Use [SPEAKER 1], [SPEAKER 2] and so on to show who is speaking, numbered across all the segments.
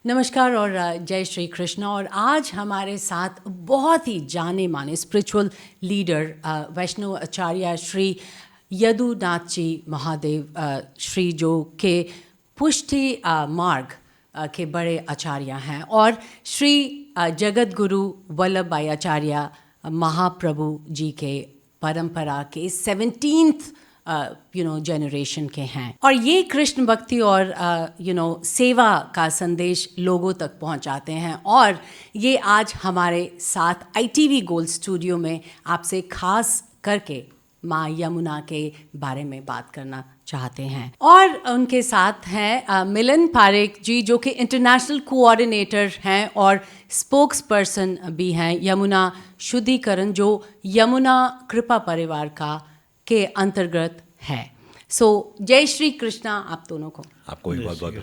[SPEAKER 1] नमस्कार और जय श्री कृष्ण। और आज हमारे साथ बहुत ही जाने माने स्पिरिचुअल लीडर वैष्णव आचार्य श्री यदुनाथ जी महादेव श्री जो के पुष्टि मार्ग के बड़े आचार्य हैं और श्री जगत गुरु वल्लभ भाई आचार्य महाप्रभु जी के परंपरा के 17th जनरेशन के हैं। और ये कृष्ण भक्ति और सेवा का संदेश लोगों तक पहुंचाते हैं। और ये आज हमारे साथ ITV गोल्ड स्टूडियो में आपसे खास करके माँ यमुना के बारे में बात करना चाहते हैं। और उनके साथ हैं मिलन पारेख जी जो कि इंटरनेशनल कोऑर्डिनेटर हैं और स्पोक्स पर्सन भी हैं यमुना शुद्धिकरण, जो यमुना कृपा परिवार का के अंतर्गत है। जय श्री कृष्णा आप दोनों को।
[SPEAKER 2] आपको भी बहुत बहुत।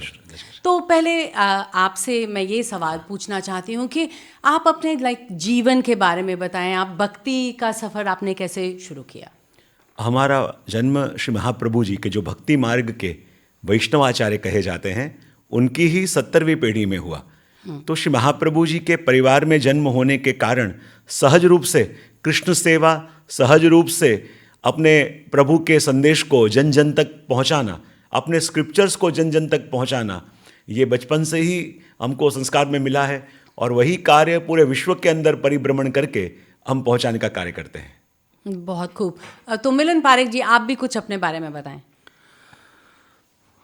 [SPEAKER 1] तो पहले आपसे मैं ये सवाल पूछना चाहती हूँ कि आप अपने जीवन के बारे में बताएं। आप भक्ति का सफ़र आपने कैसे शुरू किया?
[SPEAKER 2] हमारा जन्म श्री महाप्रभु जी के जो भक्ति मार्ग के वैष्णवाचार्य कहे जाते हैं उनकी ही 70वीं पीढ़ी में हुआ। तो श्री महाप्रभु जी के परिवार में जन्म होने के कारण सहज रूप से कृष्ण सेवा, सहज रूप से अपने प्रभु के संदेश को जन जन तक पहुंचाना, अपने स्क्रिप्चर्स को जन जन तक पहुंचाना, ये बचपन से ही हमको संस्कार में मिला है। और वही कार्य पूरे विश्व के अंदर परिभ्रमण करके हम पहुंचाने का कार्य करते हैं।
[SPEAKER 1] बहुत खूब। तो मिलन पारेख जी, आप भी कुछ अपने बारे में बताएं।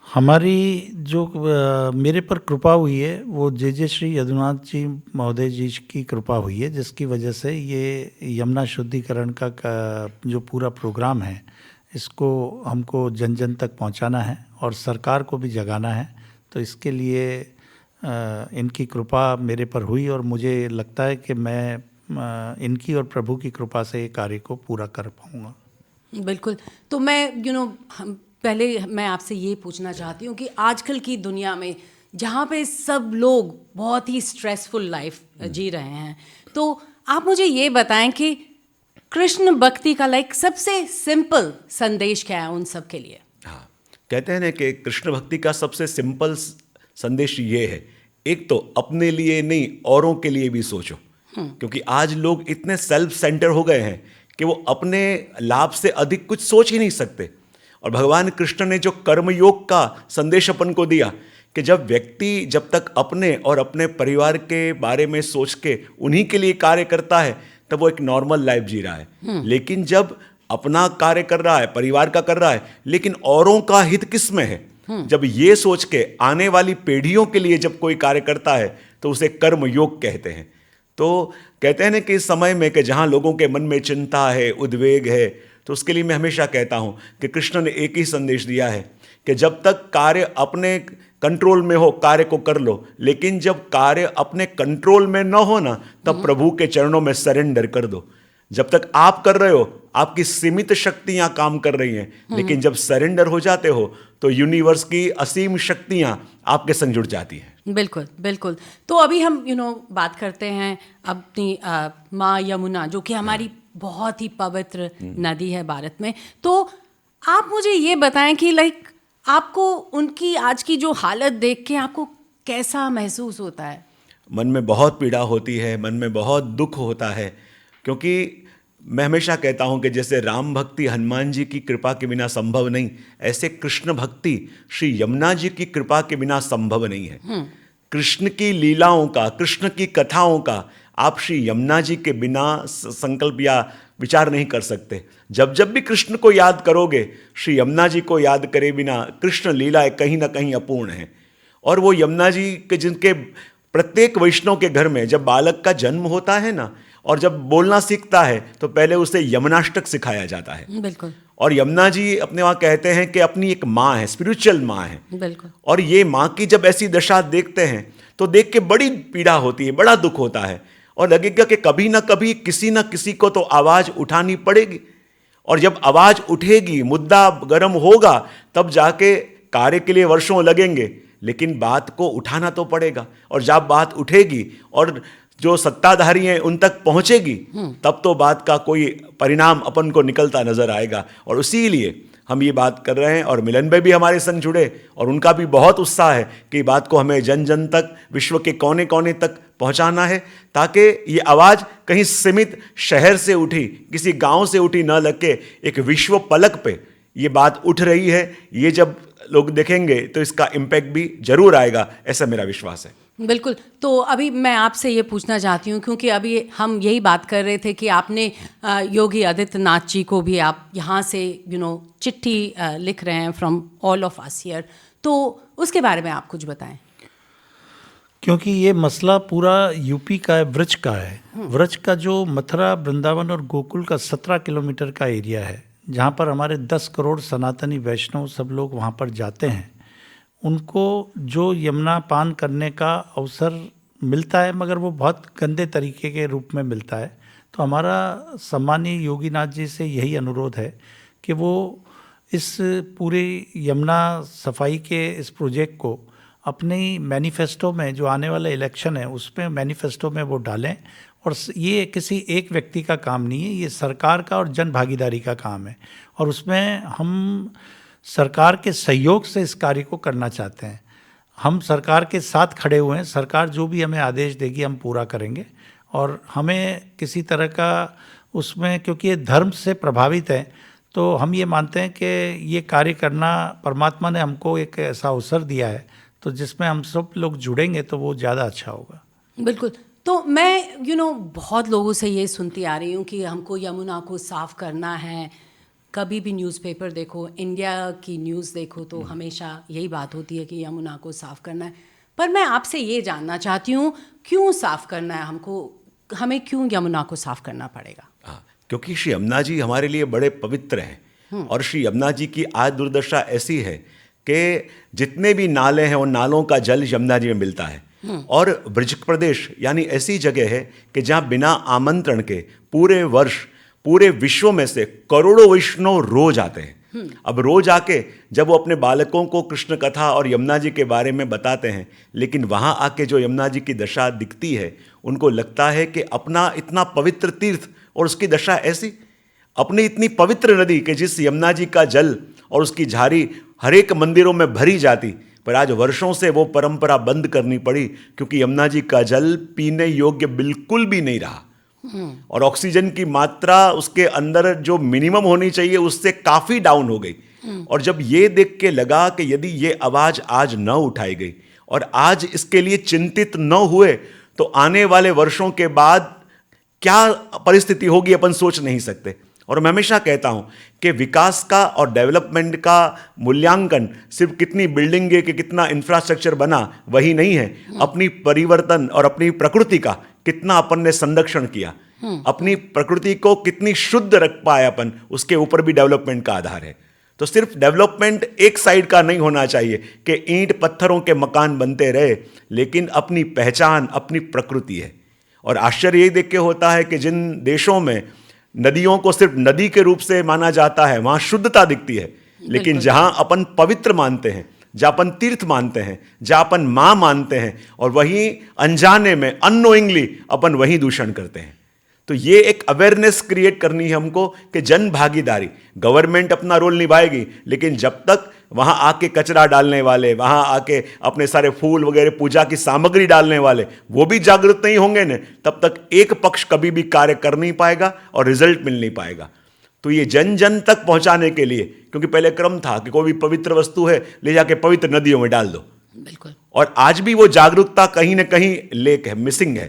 [SPEAKER 3] हमारी जो मेरे पर कृपा हुई है वो जय श्री यदुनाथ जी महोदय जी की कृपा हुई है, जिसकी वजह से ये यमुना शुद्धिकरण का जो पूरा प्रोग्राम है इसको हमको जन जन तक पहुंचाना है और सरकार को भी जगाना है। तो इसके लिए इनकी कृपा मेरे पर हुई और मुझे लगता है कि मैं इनकी और प्रभु की कृपा से ये कार्य को पूरा कर पाऊँगा।
[SPEAKER 1] बिल्कुल। तो मैं पहले मैं आपसे ये पूछना चाहती हूँ कि आजकल की दुनिया में जहाँ पे सब लोग बहुत ही स्ट्रेसफुल लाइफ जी रहे हैं, तो आप मुझे ये बताएं कि कृष्ण भक्ति का सबसे सिंपल संदेश क्या है उन सब के लिए?
[SPEAKER 2] हाँ, कहते हैं ना कि कृष्ण भक्ति का सबसे सिंपल संदेश ये है, एक तो अपने लिए नहीं औरों के लिए भी सोचो। क्योंकि आज लोग इतने सेल्फ सेंटर हो गए हैं कि वो अपने लाभ से अधिक कुछ सोच ही नहीं सकते। और भगवान कृष्ण ने जो कर्मयोग का संदेश अपन को दिया कि जब व्यक्ति जब तक अपने और अपने परिवार के बारे में सोच के उन्हीं के लिए कार्य करता है तब वो एक नॉर्मल लाइफ जी रहा है। लेकिन जब अपना कार्य कर रहा है, परिवार का कर रहा है, लेकिन औरों का हित किस में है, जब ये सोच के आने वाली पीढ़ियों के लिए जब कोई कार्य करता है तो उसे कर्मयोग कहते हैं। तो कहते हैं ना कि इस समय में कि जहाँ लोगों के मन में चिंता है, उद्वेग है, तो उसके लिए मैं हमेशा कहता हूँ कि कृष्ण ने एक ही संदेश दिया है कि जब तक कार्य अपने कंट्रोल में हो कार्य को कर लो, लेकिन जब कार्य अपने कंट्रोल में न हो ना तब प्रभु के चरणों में सरेंडर कर दो। जब तक आप कर रहे हो आपकी सीमित शक्तियाँ काम कर रही हैं, लेकिन जब सरेंडर हो जाते हो तो यूनिवर्स की असीम शक्तियाँ आपके संग जुड़ जाती हैं।
[SPEAKER 1] बिल्कुल बिल्कुल। तो अभी हम बात करते हैं अपनी माँ यमुना जो कि हमारी बहुत ही पवित्र नदी है भारत में। तो आप मुझे ये बताएं कि आपको उनकी आज की जो हालत देख के आपको कैसा महसूस होता है?
[SPEAKER 2] मन में बहुत पीड़ा होती है, मन में बहुत दुख होता है। क्योंकि मैं हमेशा कहता हूँ कि जैसे राम भक्ति हनुमान जी की कृपा के बिना संभव नहीं, ऐसे कृष्ण भक्ति श्री यमुना जी की कृपा के बिना संभव नहीं है। कृष्ण की लीलाओं का, कृष्ण की कथाओं का आप श्री यमुना जी के बिना संकल्प या विचार नहीं कर सकते। जब जब भी कृष्ण को याद करोगे, श्री यमुना जी को याद करे बिना कृष्ण लीलाएं कहीं ना कहीं अपूर्ण हैं। और वो यमुना जी के जिनके प्रत्येक वैष्णव के घर में जब बालक का जन्म होता है ना और जब बोलना सीखता है तो पहले उसे यमुनाष्टक सिखाया जाता है।
[SPEAKER 1] बिल्कुल।
[SPEAKER 2] और यमुना जी अपने वहाँ कहते हैं कि अपनी एक माँ है, स्पिरिचुअल माँ है।
[SPEAKER 1] बिल्कुल।
[SPEAKER 2] और ये माँ की जब ऐसी दशा देखते हैं तो देख के बड़ी पीड़ा होती है, बड़ा दुख होता है और लगेगा कि कभी ना कभी किसी ना किसी को तो आवाज़ उठानी पड़ेगी। और जब आवाज़ उठेगी, मुद्दा गर्म होगा, तब जाके कार्य के लिए वर्षों लगेंगे, लेकिन बात को उठाना तो पड़ेगा। और जब बात उठेगी और जो सत्ताधारी हैं उन तक पहुंचेगी तब तो बात का कोई परिणाम अपन को निकलता नजर आएगा। और इसीलिए हम ये बात कर रहे हैं और मिलन भाई भी हमारे संग जुड़े और उनका भी बहुत उत्साह है कि बात को हमें जन जन तक, विश्व के कोने कोने तक पहुंचाना है, ताकि ये आवाज़ कहीं सीमित शहर से उठी, किसी गांव से उठी न लग के एक विश्व पलक पे ये बात उठ रही है। ये जब लोग देखेंगे तो इसका इम्पैक्ट भी जरूर आएगा, ऐसा मेरा विश्वास है।
[SPEAKER 1] बिल्कुल। तो अभी मैं आपसे ये पूछना चाहती हूँ, क्योंकि अभी हम यही बात कर रहे थे कि आपने योगी आदित्यनाथ जी को भी आप यहाँ से चिट्ठी लिख रहे हैं from all of us here, तो उसके बारे में आप कुछ बताएं।
[SPEAKER 3] क्योंकि ये मसला पूरा यूपी का है, व्रज का है। व्रज का जो मथुरा, वृंदावन और गोकुल का 17 किलोमीटर का एरिया है, जहाँ पर हमारे 10 करोड़ सनातनी वैष्णव सब लोग वहाँ पर जाते हैं, उनको जो यमुना पान करने का अवसर मिलता है, मगर वो बहुत गंदे तरीके के रूप में मिलता है। तो हमारा सम्मानीय योगीनाथ जी से यही अनुरोध है कि वो इस पूरे यमुना सफाई के इस प्रोजेक्ट को अपनी मैनिफेस्टो में, जो आने वाला इलेक्शन है उसमें मैनिफेस्टो में वो डालें। और ये किसी एक व्यक्ति का काम नहीं है, ये सरकार का और जन भागीदारी का काम है, और उसमें हम सरकार के सहयोग से इस कार्य को करना चाहते हैं। हम सरकार के साथ खड़े हुए हैं, सरकार जो भी हमें आदेश देगी हम पूरा करेंगे, और हमें किसी तरह का उसमें, क्योंकि ये धर्म से प्रभावित है, तो हम ये मानते हैं कि ये कार्य करना परमात्मा ने हमको एक ऐसा अवसर दिया है, तो जिसमें हम सब लोग जुड़ेंगे तो वो ज़्यादा अच्छा होगा।
[SPEAKER 1] बिल्कुल। तो मैं बहुत लोगों से ये सुनती आ रही हूँ कि हमको यमुना को साफ़ करना है। कभी भी न्यूज़पेपर देखो, इंडिया की न्यूज़ देखो, तो हमेशा यही बात होती है कि यमुना को साफ़ करना है। पर मैं आपसे ये जानना चाहती हूँ, क्यों साफ़ करना है हमको, हमें क्यों यमुना को साफ़ करना पड़ेगा?
[SPEAKER 2] हाँ, क्योंकि श्री यमुना जी हमारे लिए बड़े पवित्र हैं, और श्री यमुना जी की आज दुर्दशा ऐसी है कि जितने भी नाले हैं उन नालों का जल यमुना जी में मिलता है। और ब्रज प्रदेश यानी ऐसी जगह है कि जहाँ बिना आमंत्रण के पूरे वर्ष, पूरे विश्व में से करोड़ों वैष्णव रोज आते हैं। अब रोज आके जब वो अपने बालकों को कृष्ण कथा और यमुना जी के बारे में बताते हैं, लेकिन वहाँ आके जो यमुना जी की दशा दिखती है, उनको लगता है कि अपना इतना पवित्र तीर्थ और उसकी दशा ऐसी, अपनी इतनी पवित्र नदी कि जिस यमुना जी का जल और उसकी झारी हर एक मंदिरों में भरी जाती, पर आज वर्षों से वो परंपरा बंद करनी पड़ी, क्योंकि यमुना जी का जल पीने योग्य बिल्कुल भी नहीं रहा, और ऑक्सीजन की मात्रा उसके अंदर जो मिनिमम होनी चाहिए उससे काफ़ी डाउन हो गई। और जब ये देख के लगा कि यदि ये आवाज़ आज न उठाई गई और आज इसके लिए चिंतित न हुए, तो आने वाले वर्षों के बाद क्या परिस्थिति होगी अपन सोच नहीं सकते। और मैं हमेशा कहता हूं कि विकास का और डेवलपमेंट का मूल्यांकन सिर्फ कितनी बिल्डिंगें कि कितना इंफ्रास्ट्रक्चर बना वही नहीं है, अपनी परिवर्तन और अपनी प्रकृति का कितना अपन ने संरक्षण किया, अपनी प्रकृति को कितनी शुद्ध रख पाए अपन, उसके ऊपर भी डेवलपमेंट का आधार है। तो सिर्फ डेवलपमेंट एक साइड का नहीं होना चाहिए कि ईंट पत्थरों के मकान बनते रहे, लेकिन अपनी पहचान अपनी प्रकृति है। और आश्चर्य ये देख के होता है कि जिन देशों में नदियों को सिर्फ नदी के रूप से माना जाता है, वहाँ शुद्धता दिखती है, लेकिन जहाँ अपन पवित्र मानते हैं, जहाँ अपन तीर्थ मानते हैं, जहाँ अपन माँ मानते हैं, और वहीं अनजाने में अननोइंगली अपन वहीं दूषण करते हैं। तो ये एक अवेयरनेस क्रिएट करनी है हमको कि जन भागीदारी, गवर्नमेंट अपना रोल निभाएगी, लेकिन जब तक वहाँ आके कचरा डालने वाले, वहाँ आके अपने सारे फूल वगैरह पूजा की सामग्री डालने वाले वो भी जागरूक नहीं होंगे न, तब तक एक पक्ष कभी भी कार्य कर नहीं पाएगा और रिजल्ट मिल नहीं पाएगा। तो ये जन जन तक पहुँचाने के लिए, क्योंकि पहले क्रम था कि कोई भी पवित्र वस्तु है ले जाके पवित्र नदियों में डाल दो,
[SPEAKER 1] बिल्कुल,
[SPEAKER 2] और आज भी वो जागरूकता कहीं ना कहीं लेक है, मिसिंग है।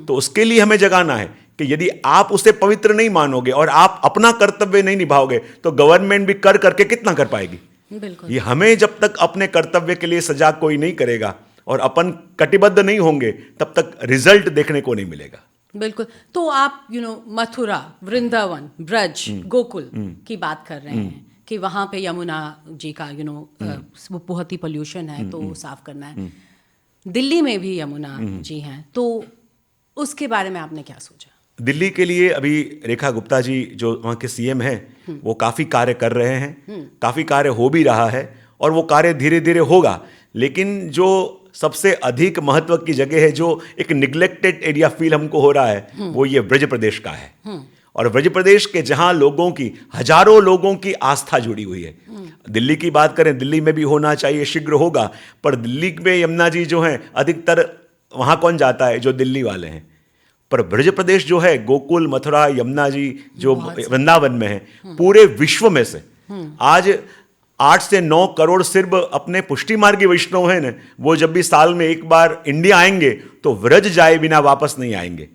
[SPEAKER 2] तो उसके लिए हमें जगाना है कि यदि आप उसे पवित्र नहीं मानोगे और आप अपना कर्तव्य नहीं निभाओगे, तो गवर्नमेंट भी कर करके कितना कर पाएगी।
[SPEAKER 1] बिल्कुल।
[SPEAKER 2] ये हमें जब तक अपने कर्तव्य के लिए सजाग कोई नहीं करेगा और अपन कटिबद्ध नहीं होंगे, तब तक रिजल्ट देखने को नहीं मिलेगा।
[SPEAKER 1] बिल्कुल। तो आप मथुरा, वृंदावन, ब्रज, गोकुल की बात कर रहे हैं कि वहाँ पे यमुना जी का वो बहुत ही पोल्यूशन है, तो साफ करना है। दिल्ली में भी यमुना जी हैं, तो उसके बारे में आपने क्या सोचा?
[SPEAKER 2] दिल्ली के लिए अभी रेखा गुप्ता जी जो वहाँ के सीएम हैं, वो काफ़ी कार्य कर रहे हैं, काफ़ी कार्य हो भी रहा है, और वो कार्य धीरे धीरे होगा। लेकिन जो सबसे अधिक महत्व की जगह है, जो एक निग्लेक्टेड एरिया फील हमको हो रहा है, वो ये ब्रज प्रदेश का है। और ब्रज प्रदेश के जहां लोगों की, हजारों लोगों की आस्था जुड़ी हुई है। दिल्ली की बात करें, दिल्ली में भी होना चाहिए, शीघ्र होगा, पर दिल्ली में यमुना जी जो हैं अधिकतर वहां कौन जाता है? जो दिल्ली वाले हैं। पर ब्रज प्रदेश जो है, गोकुल, मथुरा, यमुना जी जो वृंदावन में है, पूरे विश्व में से आज 8 से 9 करोड़ सिर्फ अपने पुष्टि मार्गी वैष्णव हैं ना, वो जब भी साल में एक बार इंडिया आएंगे तो व्रज जाए बिना वापस नहीं आएंगे।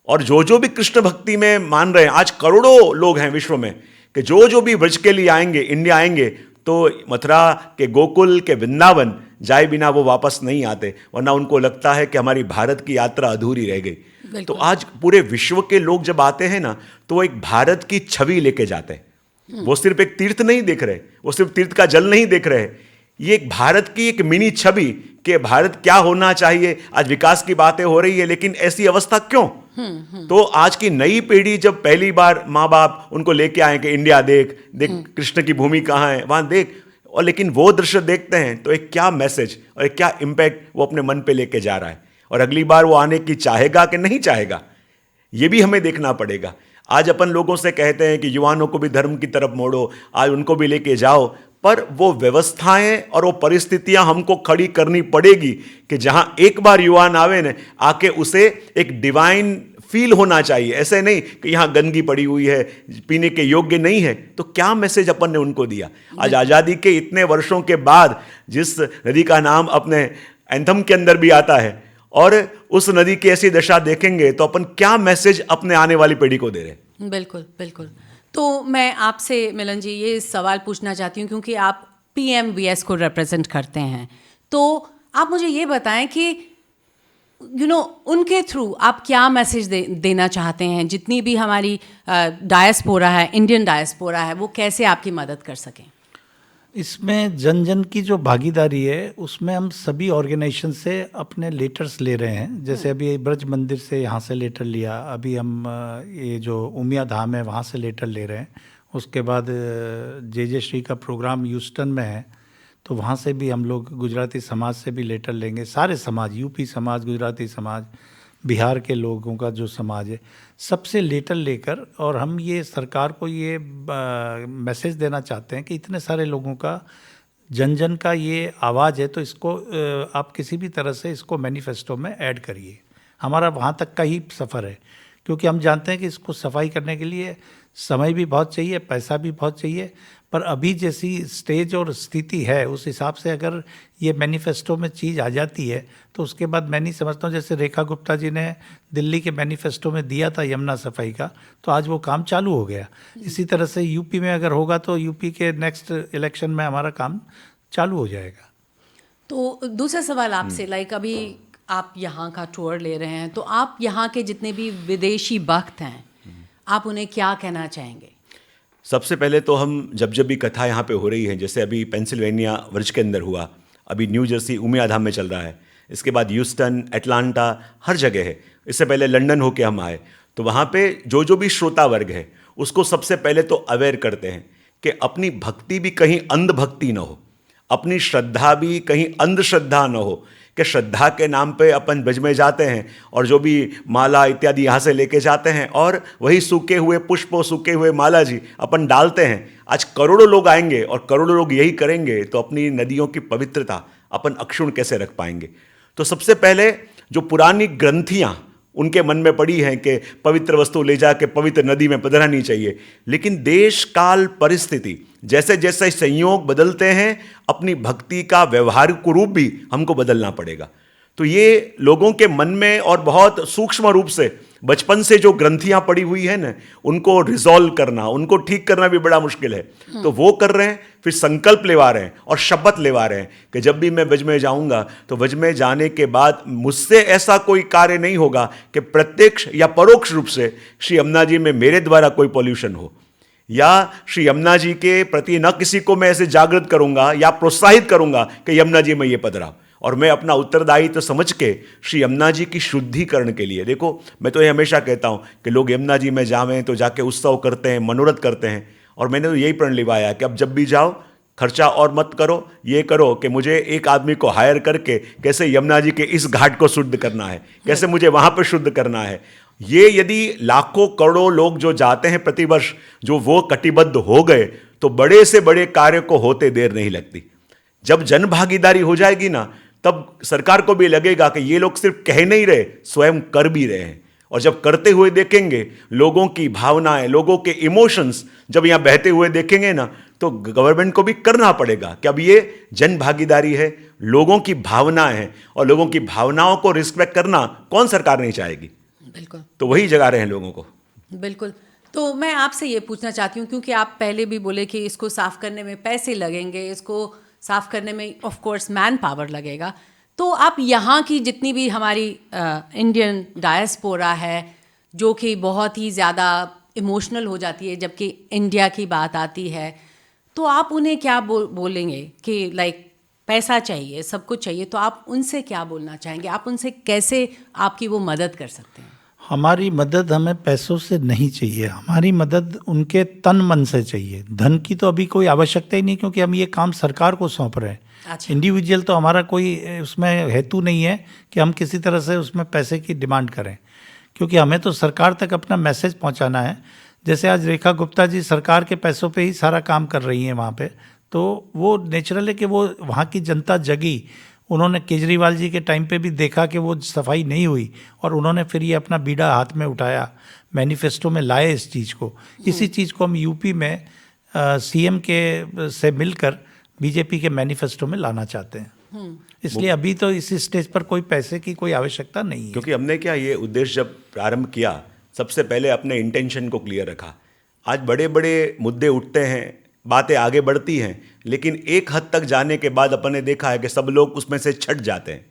[SPEAKER 2] और जो भी कृष्ण भक्ति में मान रहे हैं, आज करोड़ों लोग हैं विश्व में, कि जो भी व्रज के लिए आएंगे, इंडिया आएंगे, तो मथुरा के गोकुल के वृंदावन जाए बिना वो वापस नहीं आते, वरना उनको लगता है कि हमारी भारत की यात्रा अधूरी रह गई। तो आज पूरे विश्व के लोग जब आते हैं ना, तो वो एक भारत की छवि लेके जाते हैं। वो सिर्फ एक तीर्थ नहीं देख रहे, वो सिर्फ तीर्थ का जल नहीं देख रहे, ये एक भारत की एक मिनी छवि कि भारत क्या होना चाहिए। आज विकास की बातें हो रही है, लेकिन ऐसी अवस्था क्यों? तो आज की नई पीढ़ी जब पहली बार माँ बाप उनको लेके आए कि इंडिया देख कृष्ण की भूमि कहाँ है, वहां देख, और लेकिन वो दृश्य देखते हैं तो एक क्या मैसेज और एक क्या इम्पैक्ट वो अपने मन पे लेके जा रहा है, और अगली बार वो आने की चाहेगा कि नहीं चाहेगा, ये भी हमें देखना पड़ेगा। आज अपन लोगों से कहते हैं कि युवाओं को भी धर्म की तरफ मोड़ो, आज उनको भी लेके जाओ, पर वो व्यवस्थाएं और वो परिस्थितियां हमको खड़ी करनी पड़ेगी कि जहां एक बार युवान आवे ने, आके उसे एक डिवाइन फील होना चाहिए। ऐसे नहीं कि यहां गंदगी पड़ी हुई है, पीने के योग्य नहीं है। तो क्या मैसेज अपन ने उनको दिया? आज आज़ादी के इतने वर्षों के बाद जिस नदी का नाम अपने एंथम के अंदर भी आता है, और उस नदी की ऐसी दशा देखेंगे तो अपन क्या मैसेज अपने आने वाली पीढ़ी को दे रहे हैं?
[SPEAKER 1] बिल्कुल बिल्कुल। तो मैं आपसे मिलन जी ये सवाल पूछना चाहती हूँ, क्योंकि आप PMVS को रिप्रेजेंट करते हैं, तो आप मुझे ये बताएं कि उनके थ्रू आप क्या मैसेज देना चाहते हैं? जितनी भी हमारी डायस्पोरा है, इंडियन डायस्पोरा है, वो कैसे आपकी मदद कर सकें?
[SPEAKER 3] इसमें जन जन की जो भागीदारी है, उसमें हम सभी ऑर्गेनाइजेशन से अपने लेटर्स ले रहे हैं। जैसे अभी ब्रज मंदिर से यहाँ से लेटर लिया, अभी हम ये जो उमिया धाम है वहाँ से लेटर ले रहे हैं। उसके बाद जे श्री का प्रोग्राम ह्यूस्टन में है, तो वहाँ से भी हम लोग गुजराती समाज से भी लेटर लेंगे। सारे समाज, यूपी समाज, गुजराती समाज, बिहार के लोगों का जो समाज है, सबसे लेटर लेकर, और हम ये सरकार को ये मैसेज देना चाहते हैं कि इतने सारे लोगों का, जन जन का ये आवाज़ है, तो इसको आप किसी भी तरह से इसको मैनिफेस्टो में ऐड करिए। हमारा वहाँ तक का ही सफ़र है, क्योंकि हम जानते हैं कि इसको सफाई करने के लिए समय भी बहुत चाहिए, पैसा भी बहुत चाहिए, पर अभी जैसी स्टेज और स्थिति है उस हिसाब से अगर ये मैनिफेस्टो में चीज़ आ जाती है तो उसके बाद मैं नहीं समझता हूँ, जैसे रेखा गुप्ता जी ने दिल्ली के मैनिफेस्टो में दिया था यमुना सफाई का, तो आज वो काम चालू हो गया। इसी तरह से यूपी में अगर होगा तो यूपी के नेक्स्ट इलेक्शन में हमारा काम चालू हो जाएगा।
[SPEAKER 1] तो दूसरा सवाल आपसे, लाइक अभी आप यहाँ का टूर ले रहे हैं, तो आप यहाँ के जितने भी विदेशी भक्त हैं, आप उन्हें क्या कहना चाहेंगे?
[SPEAKER 2] सबसे पहले तो हम जब भी कथा यहाँ पे हो रही है, जैसे अभी पेंसिल्वेनिया वर्ज के अंदर हुआ, अभी न्यू जर्सी उमिया धाम में चल रहा है, इसके बाद ह्यूस्टन, एटलांटा, हर जगह है। इससे पहले लंदन होके हम आए, तो वहाँ पे जो भी श्रोता वर्ग है उसको सबसे पहले तो अवेयर करते हैं कि अपनी भक्ति भी कहीं अंधभक्ति न हो, अपनी श्रद्धा भी कहीं अंधश्रद्धा न हो, कि श्रद्धा के नाम पे अपन ब्रज में जाते हैं और जो भी माला इत्यादि यहाँ से लेके जाते हैं, और वही सूखे हुए पुष्प और सूखे हुए माला जी अपन डालते हैं। आज करोड़ों लोग आएंगे और करोड़ों लोग यही करेंगे, तो अपनी नदियों की पवित्रता अपन अक्षुण्ण कैसे रख पाएंगे? तो सबसे पहले जो पुरानी ग्रंथियाँ उनके मन में पड़ी हैं कि पवित्र वस्तु ले जाके पवित्र नदी में पधरानी चाहिए, लेकिन देश काल परिस्थिति जैसे जैसे संयोग बदलते हैं, अपनी भक्ति का व्यवहारिक रूप भी हमको बदलना पड़ेगा। तो ये लोगों के मन में और बहुत सूक्ष्म रूप से बचपन से जो ग्रंथियां पड़ी हुई है ना, उनको रिजॉल्व करना, उनको ठीक करना भी बड़ा मुश्किल है। तो वो कर रहे हैं, फिर संकल्प लेवा रहे हैं और शपथ लेवा रहे हैं कि जब भी मैं ब्रज में जाऊंगा तो ब्रज में जाने के बाद मुझसे ऐसा कोई कार्य नहीं होगा कि प्रत्यक्ष या परोक्ष रूप से श्री यमुना जी में मेरे द्वारा कोई पॉल्यूशन हो, या श्री यमुना जी के प्रति न किसी को मैं ऐसे जागृत करूंगा या प्रोत्साहित करूंगा कि यमुना जी में ये पधरा। और मैं अपना उत्तरदायित्व समझ के श्री यमुना जी की शुद्धिकरण के लिए, देखो मैं तो ये हमेशा कहता हूँ कि लोग यमुना जी में जावें तो जाके उत्सव करते हैं, मनोरथ करते हैं, और मैंने तो यही प्रण लिवाया कि अब जब भी जाओ खर्चा और मत करो, ये करो कि मुझे एक आदमी को हायर करके कैसे यमुना जी के इस घाट को शुद्ध करना है, कैसे मुझे वहाँ पर शुद्ध करना है। ये यदि लाखों करोड़ों लोग जो जाते हैं प्रतिवर्ष, जो वो कटिबद्ध हो गए, तो बड़े से बड़े कार्य को होते देर नहीं लगती। जब जन भागीदारी हो जाएगी ना, तब सरकार को भी लगेगा कि ये लोग सिर्फ कह नहीं रहे, स्वयं कर भी रहे हैं। और जब करते हुए देखेंगे, लोगों की भावनाएं, लोगों के इमोशंस जब यहाँ बहते हुए देखेंगे ना, तो गवर्नमेंट को भी करना पड़ेगा कि अब ये जन भागीदारी है, लोगों की भावनाएं हैं, और लोगों की भावनाओं को रिस्पेक्ट करना कौन सरकार नहीं चाहेगी।
[SPEAKER 1] बिल्कुल,
[SPEAKER 2] तो वही जगा रहे हैं लोगों को।
[SPEAKER 1] बिल्कुल। तो मैं आपसे ये पूछना चाहती हूँ, क्योंकि आप पहले भी बोले कि इसको साफ करने में पैसे लगेंगे, इसको साफ करने में ऑफ कोर्स मैन पावर लगेगा। तो आप यहाँ की जितनी भी हमारी इंडियन डायस्पोरा है, जो कि बहुत ही ज़्यादा इमोशनल हो जाती है जबकि इंडिया की बात आती है, तो आप उन्हें क्या बोलेंगे कि लाइक पैसा चाहिए, सब कुछ चाहिए, तो आप उनसे क्या बोलना चाहेंगे? आप उनसे कैसे आपकी वो मदद कर सकते हैं?
[SPEAKER 3] हमारी मदद हमें पैसों से नहीं चाहिए, हमारी मदद उनके तन मन से चाहिए। धन की तो अभी कोई आवश्यकता ही नहीं, क्योंकि हम ये काम सरकार को सौंप रहे हैं।
[SPEAKER 1] अच्छा।
[SPEAKER 3] इंडिविजुअल तो हमारा कोई उसमें हेतु नहीं है कि हम किसी तरह से उसमें पैसे की डिमांड करें, क्योंकि हमें तो सरकार तक अपना मैसेज पहुंचाना है। जैसे आज रेखा गुप्ता जी सरकार के पैसों पे ही सारा काम कर रही हैं वहाँ पे, तो वो नेचुरल है कि वो वहाँ की जनता जगी। उन्होंने केजरीवाल जी के टाइम पे भी देखा कि वो सफाई नहीं हुई, और उन्होंने फिर ये अपना बीड़ा हाथ में उठाया, मैनिफेस्टो में लाए इस चीज़ को। इसी चीज़ को हम यूपी में सीएम के से मिलकर बीजेपी के मैनिफेस्टो में लाना चाहते हैं। इसलिए अभी तो इसी स्टेज पर कोई पैसे की कोई आवश्यकता नहीं है।
[SPEAKER 2] क्योंकि हमने क्या ये उद्देश्य जब प्रारंभ किया, सबसे पहले अपने इंटेंशन को क्लियर रखा। आज बड़े बड़े मुद्दे उठते हैं, बातें आगे बढ़ती हैं, लेकिन एक हद तक जाने के बाद अपन ने देखा है कि सब लोग उसमें से छट जाते हैं,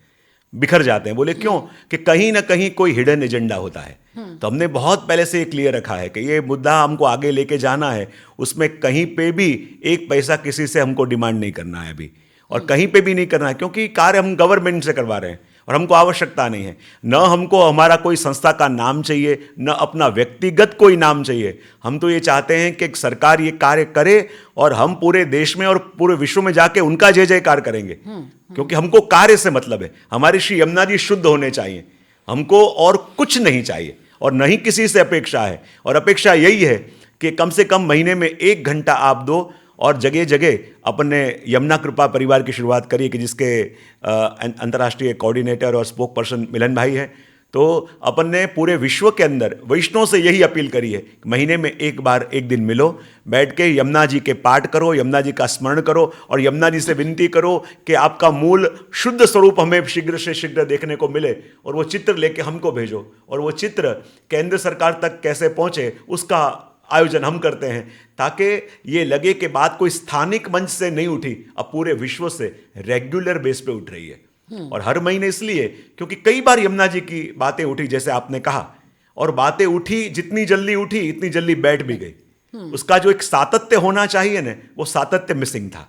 [SPEAKER 2] बिखर जाते हैं। बोले क्यों? कि कहीं ना कहीं कोई हिडन एजेंडा होता है। तो हमने बहुत पहले से ये क्लियर रखा है कि ये मुद्दा हमको आगे लेके जाना है, उसमें कहीं पे भी एक पैसा किसी से हमको डिमांड नहीं करना है अभी, और कहीं पे भी नहीं करना है, क्योंकि कार्य हम गवर्नमेंट से करवा रहे हैं और हमको आवश्यकता नहीं है। न हमको हमारा कोई संस्था का नाम चाहिए, न अपना व्यक्तिगत कोई नाम चाहिए। हम तो ये चाहते हैं कि सरकार ये कार्य करे और हम पूरे देश में और पूरे विश्व में जाके उनका जय जयकार करेंगे, क्योंकि हमको कार्य से मतलब है। हमारी श्री यमुना जी शुद्ध होने चाहिए, हमको और कुछ नहीं चाहिए और नहीं किसी से अपेक्षा है। और अपेक्षा यही है कि कम से कम महीने में 1 घंटा आप दो, और जगह जगह अपन ने यमुना कृपा परिवार की शुरुआत करी कि जिसके अंतर्राष्ट्रीय कोऑर्डिनेटर और स्पोक पर्सन मिलन भाई हैं। तो अपन ने पूरे विश्व के अंदर वैष्णव से यही अपील करी है, महीने में एक बार एक दिन मिलो, बैठ के यमुना जी के पाठ करो, यमुना जी का स्मरण करो और यमुना जी से विनती करो कि आपका मूल शुद्ध स्वरूप हमें शीघ्र से शीघ्र देखने को मिले, और वो चित्र लेके हमको भेजो, और वो चित्र केंद्र सरकार तक कैसे पहुंचे उसका आयोजन हम करते हैं, ताकि ये लगे कि बात कोई स्थानिक मंच से नहीं उठी, अब पूरे विश्व से रेगुलर बेस पे उठ रही है। और हर महीने इसलिए क्योंकि कई बार यमुना जी की बातें उठी, जैसे आपने कहा, और बातें उठी, जितनी जल्दी उठी इतनी जल्दी बैठ भी गई। उसका जो एक सातत्य होना चाहिए ना, वो सातत्य मिसिंग था।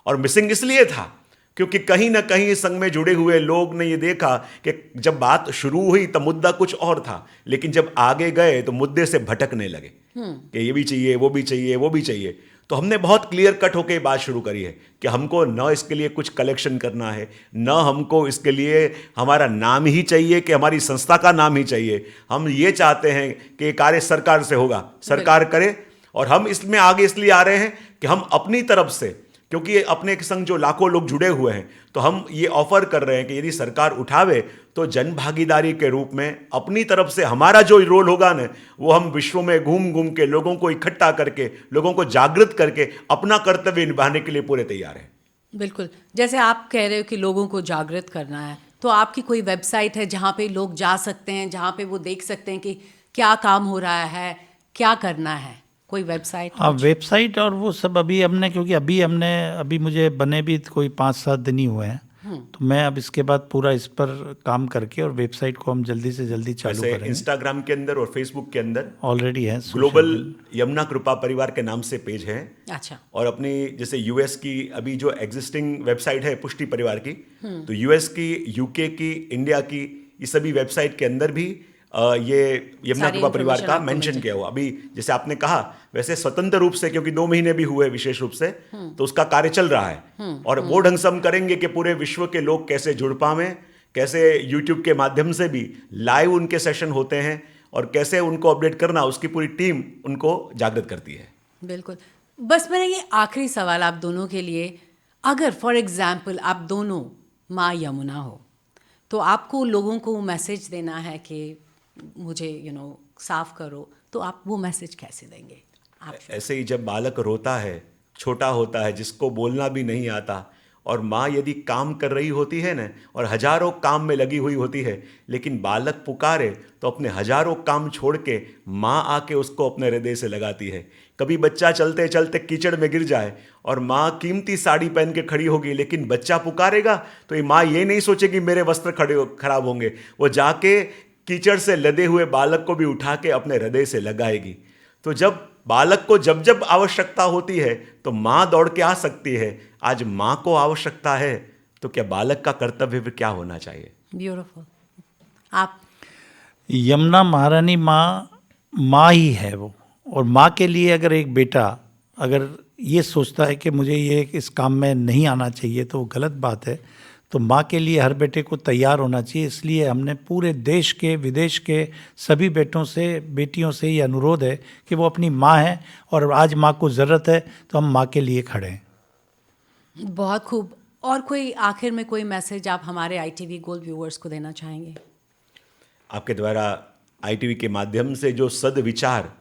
[SPEAKER 2] और मिसिंग इसलिए था क्योंकि कहीं ना कहीं संघ में जुड़े हुए लोग ने ये देखा कि जब बात शुरू हुई तब मुद्दा कुछ और था, लेकिन जब आगे गए तो मुद्दे से भटकने लगे कि ये भी चाहिए, वो भी चाहिए, वो भी चाहिए। तो हमने बहुत क्लियर कट होकर बात शुरू करी है कि हमको न इसके लिए कुछ कलेक्शन करना है, न हमको इसके लिए हमारा नाम ही चाहिए कि हमारी संस्था का नाम ही चाहिए। हम ये चाहते हैं कि ये कार्य सरकार से होगा, सरकार करे। और हम इसमें आगे इसलिए आ रहे हैं कि हम अपनी तरफ से, क्योंकि ये अपने संग जो लाखों लोग जुड़े हुए हैं, तो हम ये ऑफर कर रहे हैं कि यदि सरकार उठावे तो जन भागीदारी के रूप में अपनी तरफ से हमारा जो रोल होगा ना, वो हम विश्व में घूम घूम के लोगों को इकट्ठा करके, लोगों को जागृत करके अपना कर्तव्य निभाने के लिए पूरे तैयार हैं।
[SPEAKER 1] बिल्कुल, जैसे आप कह रहे हो कि लोगों को जागृत करना है, तो आपकी कोई वेबसाइट है जहाँ पे लोग जा सकते हैं, जहाँ पे वो देख सकते हैं कि क्या काम हो रहा है, क्या करना है? कोई वेबसाइट?
[SPEAKER 3] हाँ, वेबसाइट और वो सब अभी हमने, क्योंकि अभी मुझे बने भी कोई 5-7 दिन ही हुए हैं, तो मैं अब इसके बाद पूरा इस पर काम करके और वेबसाइट को हम जल्दी से जल्दी चालू करेंगे।
[SPEAKER 2] इंस्टाग्राम के अंदर और फेसबुक के अंदर
[SPEAKER 3] ऑलरेडी है,
[SPEAKER 2] ग्लोबल यमुना कृपा परिवार के नाम से पेज है।
[SPEAKER 1] अच्छा। और
[SPEAKER 2] अपनी जैसे यूएस की अभी जो एग्जिस्टिंग वेबसाइट है पुष्टि परिवार की, तो यूएस की, यूके की, इंडिया की, ये सभी वेबसाइट के अंदर भी ये यमुना कृपा परिवार का मेंशन किया हुआ। अभी जैसे आपने कहा, वैसे स्वतंत्र रूप से, क्योंकि 2 महीने भी हुए विशेष रूप से, तो उसका कार्य चल रहा है। और वो ढंग से हम करेंगे कि पूरे विश्व के लोग कैसे जुड़ पावें, कैसे यूट्यूब के माध्यम से भी लाइव उनके सेशन होते हैं, और कैसे उनको अपडेट करना, उसकी पूरी टीम उनको जागृत करती है।
[SPEAKER 1] बिल्कुल। बस मेरा ये आखिरी सवाल आप दोनों के लिए, अगर फॉर एग्जाम्पल आप दोनों माँ यमुना हो, तो आपको लोगों को मैसेज देना है कि मुझे साफ करो, तो आप वो मैसेज कैसे देंगे? आप
[SPEAKER 2] ऐसे ही जब बालक रोता है, छोटा होता है, जिसको बोलना भी नहीं आता, और माँ यदि काम कर रही होती है ना, और हजारों काम में लगी हुई होती है, लेकिन बालक पुकारे तो अपने हजारों काम छोड़ के माँ आके उसको अपने हृदय से लगाती है। कभी बच्चा चलते चलते कीचड़ में गिर जाए और माँ कीमती साड़ी पहन के खड़ी होगी, लेकिन बच्चा पुकारेगा तो ये माँ ये नहीं सोचेगी मेरे वस्त्र खराब होंगे, वो जाके कीचड़ से लदे हुए बालक को भी उठा के अपने हृदय से लगाएगी। तो जब बालक को जब जब आवश्यकता होती है तो माँ दौड़ के आ सकती है। आज माँ को आवश्यकता है तो क्या बालक का कर्तव्य फिर क्या होना चाहिए?
[SPEAKER 1] ब्यूटीफुल। आप?
[SPEAKER 3] यमुना महारानी माँ ही है वो, और माँ के लिए अगर एक बेटा अगर ये सोचता है कि मुझे ये इस काम में नहीं आना चाहिए तो वो गलत बात है। तो माँ के लिए हर बेटे को तैयार होना चाहिए। इसलिए हमने पूरे देश के विदेश के सभी बेटों से बेटियों से ये अनुरोध है कि वो अपनी माँ है, और आज माँ को ज़रूरत है तो हम माँ के लिए खड़े हैं।
[SPEAKER 1] बहुत खूब। और कोई आखिर में कोई मैसेज आप हमारे ITV गोल्ड व्यूअर्स को देना चाहेंगे?
[SPEAKER 2] आपके द्वारा ITV के माध्यम से जो सदविचार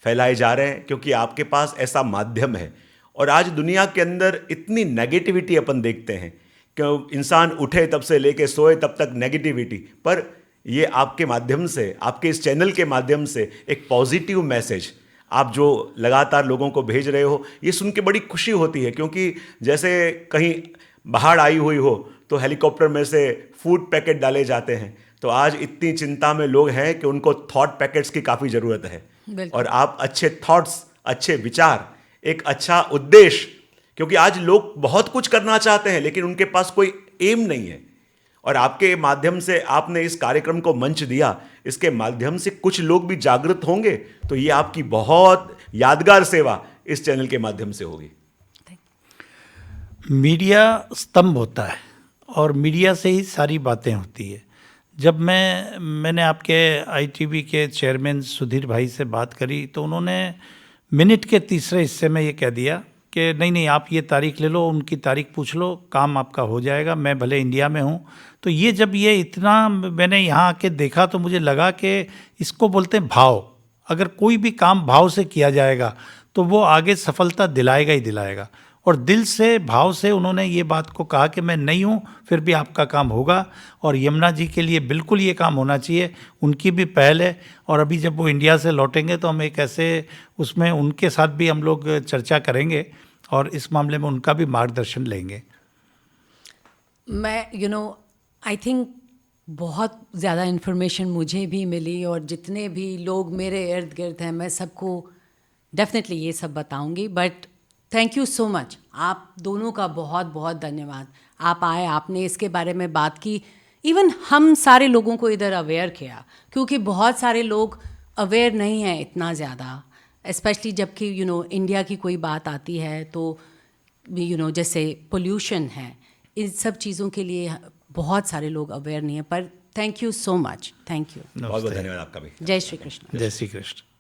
[SPEAKER 2] फैलाए जा रहे हैं, क्योंकि आपके पास ऐसा माध्यम है। और आज दुनिया के अंदर इतनी नेगेटिविटी अपन देखते हैं, क्यों इंसान उठे तब से लेके सोए तब तक नेगेटिविटी, पर ये आपके माध्यम से, आपके इस चैनल के माध्यम से एक पॉजिटिव मैसेज आप जो लगातार लोगों को भेज रहे हो, ये सुन के बड़ी खुशी होती है। क्योंकि जैसे कहीं बाढ़ आई हुई हो तो हेलीकॉप्टर में से फूड पैकेट डाले जाते हैं, तो आज इतनी चिंता में लोग हैं कि उनको थॉट पैकेट्स की काफ़ी ज़रूरत है। और आप अच्छे थॉट्स, अच्छे विचार, एक अच्छा उद्देश्य, क्योंकि आज लोग बहुत कुछ करना चाहते हैं लेकिन उनके पास कोई एम नहीं है, और आपके माध्यम से आपने इस कार्यक्रम को मंच दिया, इसके माध्यम से कुछ लोग भी जागृत होंगे, तो ये आपकी बहुत यादगार सेवा इस चैनल के माध्यम से होगी।
[SPEAKER 3] मीडिया स्तंभ होता है और मीडिया से ही सारी बातें होती है। जब मैंने आपके ITV के चेयरमैन सुधीर भाई से बात करी तो उन्होंने मिनट के तीसरे हिस्से में ये कह दिया कि नहीं आप ये तारीख ले लो, उनकी तारीख पूछ लो, काम आपका हो जाएगा, मैं भले इंडिया में हूँ। तो ये जब ये इतना मैंने यहाँ आके देखा तो मुझे लगा कि इसको बोलते हैं भाव। अगर कोई भी काम भाव से किया जाएगा तो वो आगे सफलता दिलाएगा ही दिलाएगा। और दिल से, भाव से उन्होंने ये बात को कहा कि मैं नहीं हूँ फिर भी आपका काम होगा, और यमुना जी के लिए बिल्कुल ये काम होना चाहिए। उनकी भी पहल है, और अभी जब वो इंडिया से लौटेंगे तो हम एक ऐसे उसमें उनके साथ भी हम लोग चर्चा करेंगे और इस मामले में उनका भी मार्गदर्शन लेंगे।
[SPEAKER 1] मैं आई थिंक बहुत ज़्यादा इन्फॉर्मेशन मुझे भी मिली, और जितने भी लोग मेरे इर्द गिर्द हैं मैं सबको डेफिनेटली ये सब बताऊंगी। But thank you so much, आप दोनों का बहुत बहुत धन्यवाद। आप आए, आपने इसके बारे में बात की, इवन हम सारे लोगों को इधर अवेयर किया, क्योंकि बहुत सारे लोग अवेयर नहीं हैं इतना ज़्यादा, स्पेशली जबकि इंडिया की कोई बात आती है तो जैसे पोल्यूशन है, इन सब चीज़ों के लिए बहुत सारे लोग अवेयर नहीं हैं। पर thank you so much, thank you,
[SPEAKER 2] बहुत बहुत धन्यवाद आपका भी।
[SPEAKER 1] जय श्री कृष्ण।
[SPEAKER 3] जय श्री कृष्ण।